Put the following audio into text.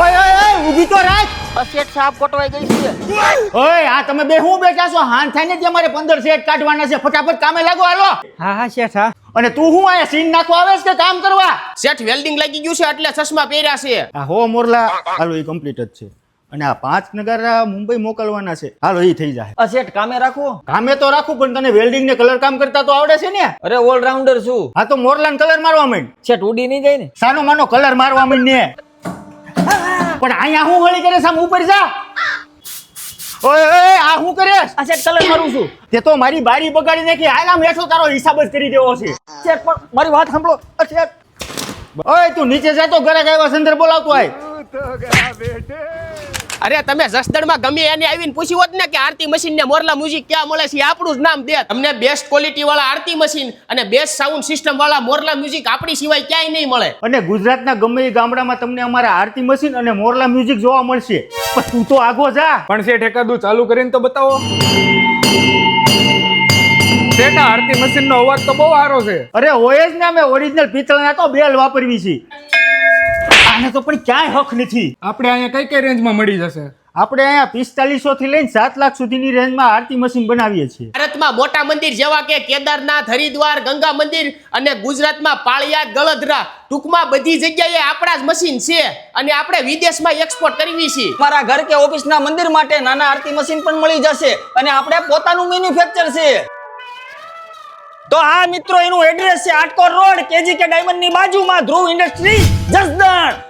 ઓય ઓય ઓય ઊભી તો રાખ. શેઠ સાહેબ કોટવાઈ ગઈ છે. ઓય આ તમે બે હું બેઠા છો? હાન થાય ને તે અમારે 15 સેટ કાઢવાના છે. ફટાફટ કામે લાગો હાલો. હા હા શેઠ હા. અને તું હું આયા સીન નાખવા આવે છે કે કામ કરવા? શેઠ વેલ્ડિંગ લાગી ગયું છે એટલે ચશ્મા પહેર્યા છે. આ હો મોરલા હાલો એ કમ્પ્લીટ જ છે. અને આ 5 નગારા મુંબઈ મોકલવાના છે. હાલો એ થઈ જાય. શેઠ કામે રાખો. કામે તો રાખું પણ તને વેલ્ડિંગ ને કલર કામ કરતા તો આવડે છે ને? અરે ઓલરાઉન્ડર છું. હા તો મોરલાન કલર મારવા માંડ. શેઠ ઉડી નહીં જાય ને? સાનો માનો કલર મારવા માંડ ને. પણ અહીંયા હું હળી કરે સામ ઉપર જા. ઓય ઓય આ હું કરે? શેઠ કલર મારું છું. તે તો મારી બારી બગાડી નાખી. હાલ આમ હેઠો તારો હિસાબ જ કરી દેવો છે. શેઠ પણ મારી વાત સાંભળો. શેઠ ઓય તું નીચે જા તો ઘરે આવ્યા સંદર બોલાવતો આય. અરે તમે જસદણમાં ગમે એને આવીને પૂછ્યું હોત ને કે આરતી મશીન ને મોરલા મ્યુઝિક ક્યાં મળે છે આપણું જ નામ દે. તમને બેસ્ટ ક્વોલિટી વાળા આરતી મશીન અને બેસ્ટ સાઉન્ડ સિસ્ટમ વાળા મોરલા મ્યુઝિક આપણી સિવાય ક્યાંય નહીં મળે. અને ગુજરાતના ગમે એ ગામડામાં તમને અમારા આરતી મશીન અને મોરલા મ્યુઝિક જોવા મળશે. પણ તું તો આગો જા. પણ શેઠ એકાદું ચાલુ કરીને તો બતાવો. શેઠ આ આરતી મશીન નો અવાજ તો બહુ સારો છે. અરે હોય જ ને અમે ઓરિજિનલ પિત્તળના તો બેલ વાપરવી છે. આને તો પણ ક્યાંય હક નથી. આપણે અહીંયા કઈ કઈ રેન્જમાં મળી જશે? આપણે અહીંયા 4500 થી લઈને 7 લાખ સુધીની રેન્જમાં આરતી મશીન બનાવીએ છીએ. ભારતમાં મોટા મંદિર જેવા કે કેદારનાથ, હરિદ્વાર, ગંગા મંદિર અને ગુજરાતમાં પાળિયાદ, ગળધરા, ટૂંકમાં બધી જગ્યાએ આપણા જ મશીન છે અને આપણે વિદેશમાં એક્સપોર્ટ કરવી છે. મારા ઘર કે ઓફિસના મંદિર માટે નાના આરતી મશીન પણ મળી જશે અને આપણે પોતાનું મેન્યુફેક્ચર છે. તો આ મિત્રો એનું એડ્રેસ છે આટકોર રોડ, કેજીકે ડાયમંડ ની બાજુમાં, ધ્રુવ ઇન્ડસ્ટ્રી, જસદણ.